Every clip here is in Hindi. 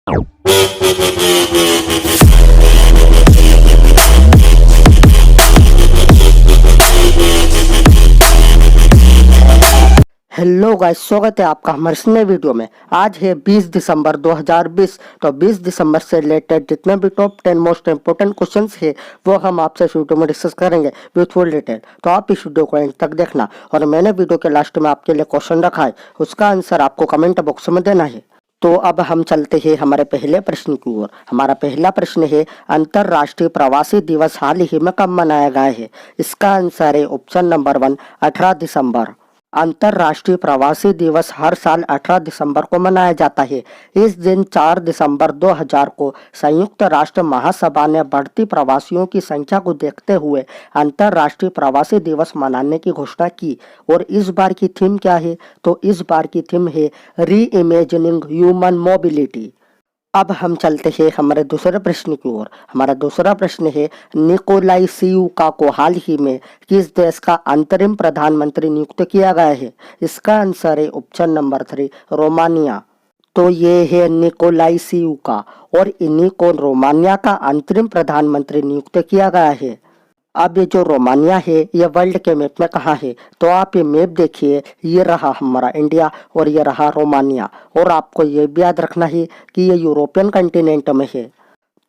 हेलो गाइस, स्वागत है आपका हमारे इस नए वीडियो में। आज है 20 दिसंबर 2020। तो 20 दिसंबर से रिलेटेड जितने भी टॉप 10 मोस्ट इंपोर्टेंट क्वेश्चंस है वो हम आपसे इस वीडियो में डिस्कस करेंगे विथ फुल डिटेल। तो आप इस वीडियो को एंड तक देखना। और मैंने वीडियो के लास्ट में आपके लिए क्वेश्चन रखा है, उसका आंसर आपको कमेंट बॉक्स में देना है। तो अब हम चलते हैं हमारे पहले प्रश्न की ओर। हमारा पहला प्रश्न है, अंतरराष्ट्रीय प्रवासी दिवस हाल ही में कब मनाया गया है? इसका आंसर है ऑप्शन नंबर 1, 18 दिसंबर। अंतर्राष्ट्रीय प्रवासी दिवस हर साल 18 दिसंबर को मनाया जाता है। इस दिन 4 दिसंबर 2000 को संयुक्त राष्ट्र महासभा ने बढ़ती प्रवासियों की संख्या को देखते हुए अंतर्राष्ट्रीय प्रवासी दिवस मनाने की घोषणा की। और इस बार की थीम क्या है? तो इस बार की थीम है री इमेजिनिंग ह्यूमन मोबिलिटी। अब हम चलते हैं हमारे दूसरे प्रश्न की ओर। हमारा दूसरा प्रश्न है, निकोलाई सियुका को हाल ही में किस देश का अंतरिम प्रधानमंत्री नियुक्त किया गया है? इसका आंसर है ऑप्शन नंबर 3, रोमानिया। तो ये है निकोलाई सियुका और इन्हीं को रोमानिया का अंतरिम प्रधानमंत्री नियुक्त किया गया है। अब ये जो रोमानिया है ये वर्ल्ड के मैप में कहाँ है? तो आप ये मैप देखिए, ये रहा हमारा इंडिया और ये रहा रोमानिया। और आपको ये भी याद रखना है कि ये यूरोपियन कंटिनेंट में है।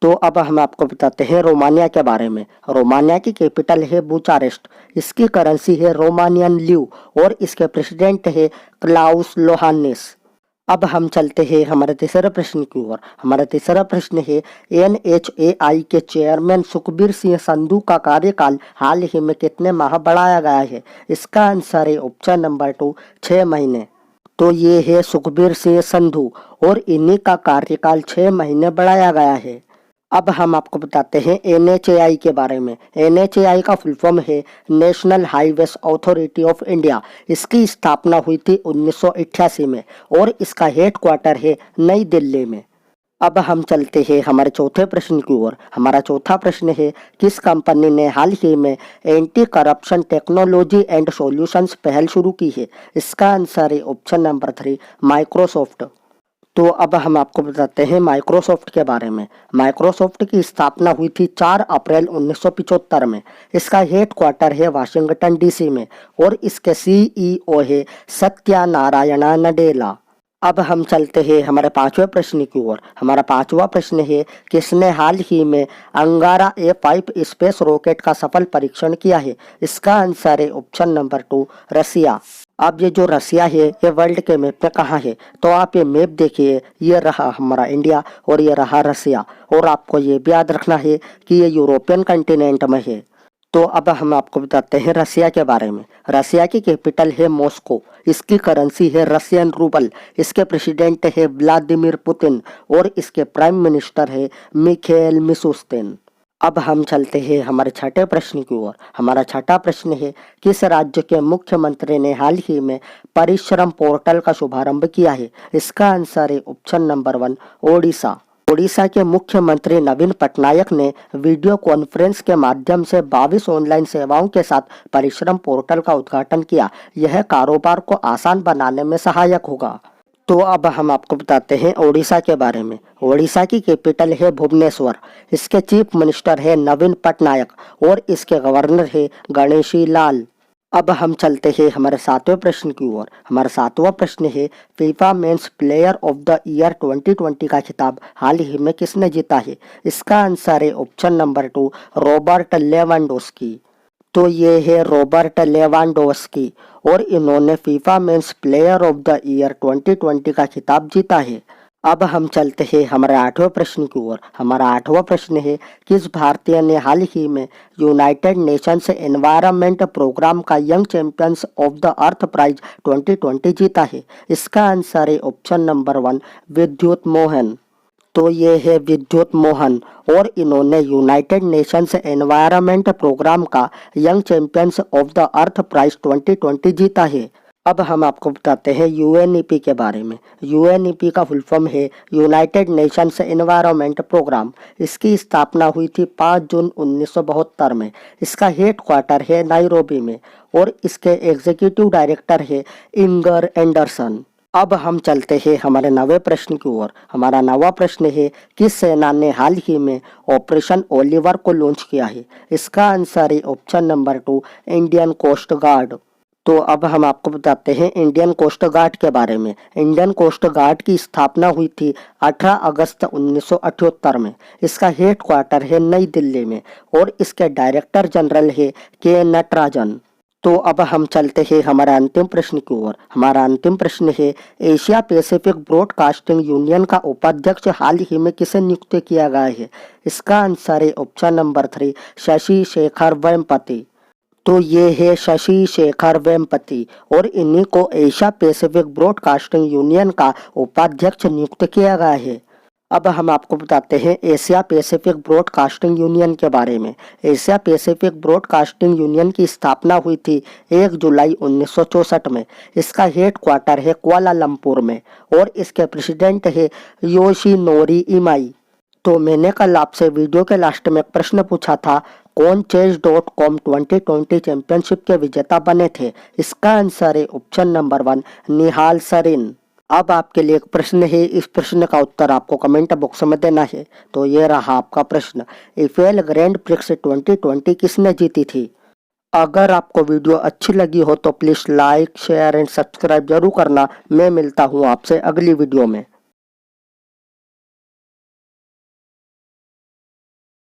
तो अब हम आपको बताते हैं रोमानिया के बारे में। रोमानिया की कैपिटल है बुचारेस्ट। इसकी करेंसी है रोमानियन ल्यू और इसके प्रेसिडेंट है क्लाउस लोहानिस। अब हम चलते हैं हमारे तीसरे प्रश्न की ओर। हमारा तीसरा प्रश्न है, NHAI के चेयरमैन सुखबीर सिंह संधू का कार्यकाल हाल ही में कितने माह बढ़ाया गया है? इसका आंसर है ऑप्शन नंबर 2, 6 महीने। तो ये है सुखबीर सिंह संधू और इन्हीं का कार्यकाल 6 महीने बढ़ाया गया है। अब हम आपको बताते हैं NHAI के बारे में। NHAI का फुल फॉर्म है national highways authority of India. इसकी स्थापना हुई थी 1988 में और इसका हेडक्वार्टर है नई दिल्ली में। अब हम चलते हैं हमारे चौथे प्रश्न की ओर। हमारा चौथा प्रश्न है, किस कंपनी ने हाल ही में anti corruption technology and solutions पहल शुरू की है? इसका आंसर है ऑप्शन नंबर 3, माइक्रोसॉफ्ट। तो अब हम आपको बताते हैं माइक्रोसॉफ्ट के बारे में। माइक्रोसॉफ्ट की स्थापना हुई थी 4 अप्रैल 1975 में। इसका हेडक्वार्टर है वाशिंगटन DC में और इसके CEO है सत्या नारायणा नडेला। अब हम चलते हैं हमारे पांचवें प्रश्न की ओर। हमारा पांचवा प्रश्न है, किसने हाल ही में अंगारा A5 स्पेस रॉकेट का सफल परीक्षण किया है? इसका आंसर है ऑप्शन नंबर 2, रसिया। अब ये जो रसिया है ये वर्ल्ड के मैप में कहाँ है? तो आप ये मैप देखिए, ये रहा हमारा इंडिया और ये रहा रसिया। और आपको ये भी याद रखना है कि ये यूरोपियन कंटिनेंट में है। तो अब हम आपको बताते हैं रसिया के बारे में। रसिया की कैपिटल है मॉस्को। इसकी करेंसी है रशियन रूबल। इसके प्रेसिडेंट है व्लादिमीर पुतिन और इसके प्राइम मिनिस्टर है मिखेल मिशुस्तिन। अब हम चलते हैं हमारे छठे प्रश्न की ओर। हमारा छठा प्रश्न है, किस राज्य के मुख्यमंत्री ने हाल ही में परिश्रम पोर्टल का शुभारंभ किया है? इसका आंसर है ऑप्शन नंबर 1, ओडिशा। ओडिशा के मुख्यमंत्री नवीन पटनायक ने वीडियो कॉन्फ्रेंस के माध्यम से 22 ऑनलाइन सेवाओं के साथ परिश्रम पोर्टल का उद्घाटन किया। यह कारोबार को आसान बनाने में सहायक होगा। तो अब हम आपको बताते हैं ओडिशा के बारे में। ओडिशा की कैपिटल है भुवनेश्वर। इसके चीफ मिनिस्टर है नवीन पटनायक और इसके गवर्नर है गणेशी लाल। अब हम चलते हैं हमारे सातवें प्रश्न की ओर। हमारा सातवां प्रश्न है, FIFA men's player of the year 2020 का खिताब हाल ही में किसने जीता है? इसका आंसर है ऑप्शन नंबर 2, रॉबर्ट लेवांडोस्की। तो ये है रॉबर्ट लेवांडोव्स्की और इन्होंने FIFA men's player of the year 2020 का खिताब जीता है। अब हम चलते हैं हमारे आठवें प्रश्न की ओर। हमारा आठवां प्रश्न है, किस भारतीय ने हाल ही में यूनाइटेड नेशंस एनवायरनमेंट प्रोग्राम का Young Champions of the Earth Prize 2020 जीता है? इसका आंसर है ऑप्शन नंबर 1, विद्युत मोहन। तो ये है विद्युत मोहन और इन्होंने यूनाइटेड नेशंस एनवायरनमेंट प्रोग्राम का Young Champions of the Earth Prize 2020 जीता है। अब हम आपको बताते हैं UNEP के बारे में। UNEP का फुल फॉर्म है यूनाइटेड नेशंस एनवायरनमेंट प्रोग्राम। इसकी स्थापना हुई थी 5 जून 1972 में। इसका हेडक्वार्टर है नाइरोबी में और इसके एग्जीक्यूटिव डायरेक्टर है इंगर एंडरसन। अब हम चलते हैं हमारे नवे प्रश्न की ओर। हमारा नवा प्रश्न है, किस सेना ने हाल ही में ऑपरेशन ओलिवर को लॉन्च किया है? इसका आंसर है option number 2, Indian Coast Guard. तो अब हम आपको बताते हैं इंडियन कोस्ट गार्ड के बारे में। इंडियन कोस्ट गार्ड की स्थापना हुई थी 18 अगस्त 1978 में। इसका हेड क्वार्टर है नई दिल्ली में और इसके डायरेक्टर जनरल है के नटराजन। तो अब हम चलते हैं हमारे अंतिम प्रश्न की ओर। हमारा अंतिम प्रश्न है, एशिया पैसिफिक ब्रॉडकास्टिंग यूनियन का उपाध्यक्ष हाल ही में किसे नियुक्त किया गया है? इसका आंसर है ऑप्शन नंबर 3, शशि शेखर वेम्पति। तो ये है शशि शेखर वेम्पति और इन्हीं को एशिया पैसिफिक ब्रॉडकास्टिंग यूनियन का उपाध्यक्ष नियुक्त किया गया है। अब हम आपको बताते हैं एशिया पैसिफिक ब्रॉडकास्टिंग यूनियन के बारे में। एशिया पैसिफिक ब्रॉडकास्टिंग यूनियन की स्थापना हुई थी 1 जुलाई 1964 में। इसका हेड क्वार्टर है कुआलालंपुर में और इसके प्रेसिडेंट है योशिनोरी इमाई। तो मैंने कल आपसे वीडियो के लास्ट में एक प्रश्न पूछा था, कौन chess.com 2020 चैंपियनशिप के विजेता बने थे? इसका आंसर है ऑप्शन नंबर 1, निहाल सरीन। अब आपके लिए एक प्रश्न है, इस प्रश्न का उत्तर आपको कमेंट बॉक्स में देना है। तो ये रहा आपका प्रश्न, ईफेल ग्रैंड प्रिक्स 2020 किसने जीती थी? अगर आपको वीडियो अच्छी लगी हो तो please like, share and subscribe जरूर करना। मैं मिलता हूँ आपसे अगली वीडियो में।